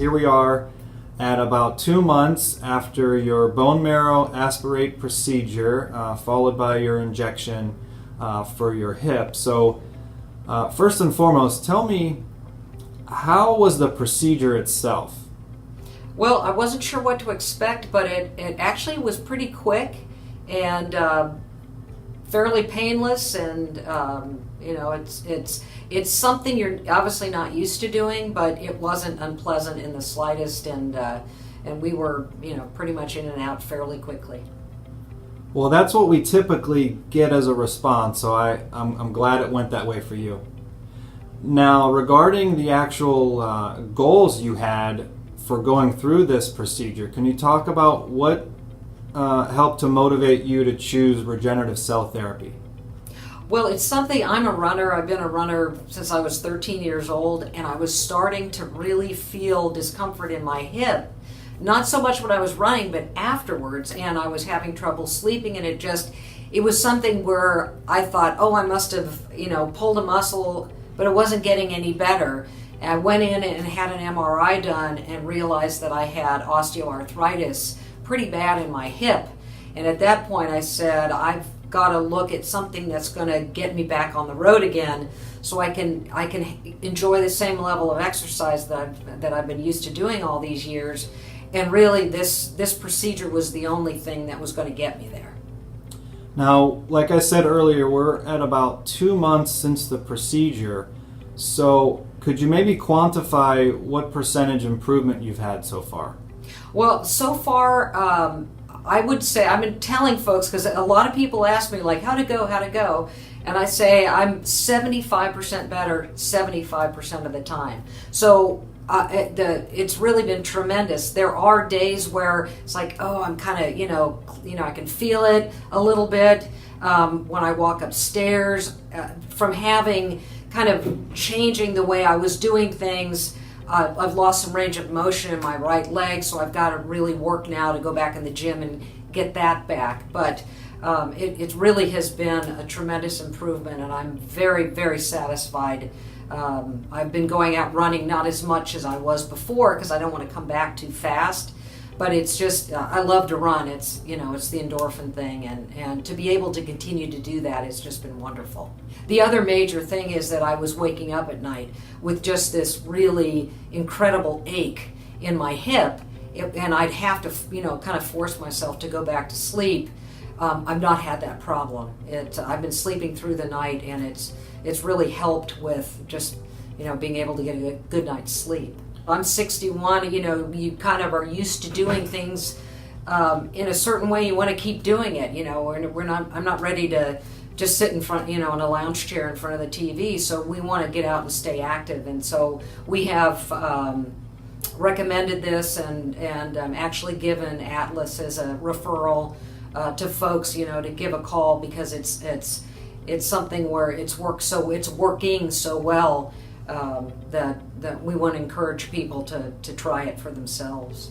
here we are at about 2 months after your bone marrow aspirate procedure, followed by your injection for your hip. So first and foremost, tell me, how was the procedure itself? Well, I wasn't sure what to expect, but it actually was pretty quick and fairly painless, and it's something you're obviously not used to doing, but it wasn't unpleasant in the slightest, and we were pretty much in and out fairly quickly. Well, that's what we typically get as a response, so I'm glad it went that way for you. Now, regarding the actual goals you had for going through this procedure, can you talk about what helped to motivate you to choose regenerative cell therapy? Well, it's something, I'm a runner. I've been a runner since I was 13 years old, and I was starting to really feel discomfort in my hip. Not so much when I was running, but afterwards, and I was having trouble sleeping, and it was something where I thought, oh, I must have, pulled a muscle, but it wasn't getting any better. And I went in and had an MRI done and realized that I had osteoarthritis pretty bad in my hip. And at that point I said, I've got to look at something that's going to get me back on the road again, so I can enjoy the same level of exercise that I've been used to doing all these years. And really this procedure was the only thing that was going to get me there. Now, like I said earlier, we're at about 2 months since the procedure. So could you maybe quantify what percentage improvement you've had so far? Well, so far, I would say, I've been telling folks, because a lot of people ask me, like, how'd it go? And I say I'm 75% better 75% of the time. So it's really been tremendous. There are days where it's like, oh, I'm kind of, I can feel it a little bit when I walk upstairs from having kind of changing the way I was doing things. I've lost some range of motion in my right leg, so I've got to really work now to go back in the gym and get that back. But it really has been a tremendous improvement, and I'm very, very satisfied. I've been going out running, not as much as I was before, because I don't want to come back too fast. But it's just, I love to run. It's, it's the endorphin thing, and to be able to continue to do that has just been wonderful. The other major thing is that I was waking up at night with just this really incredible ache in my hip, and I'd have to, kind of force myself to go back to sleep. I've not had that problem. I've been sleeping through the night, and it's really helped with just, being able to get a good night's sleep. I'm 61, you kind of are used to doing things in a certain way. You want to keep doing it, I'm not ready to just sit in front, in a lounge chair in front of the TV. So we want to get out and stay active. And so we have recommended this and actually given Atlas as a referral to folks, to give a call, because it's something where it's working so well that we want to encourage people to try it for themselves.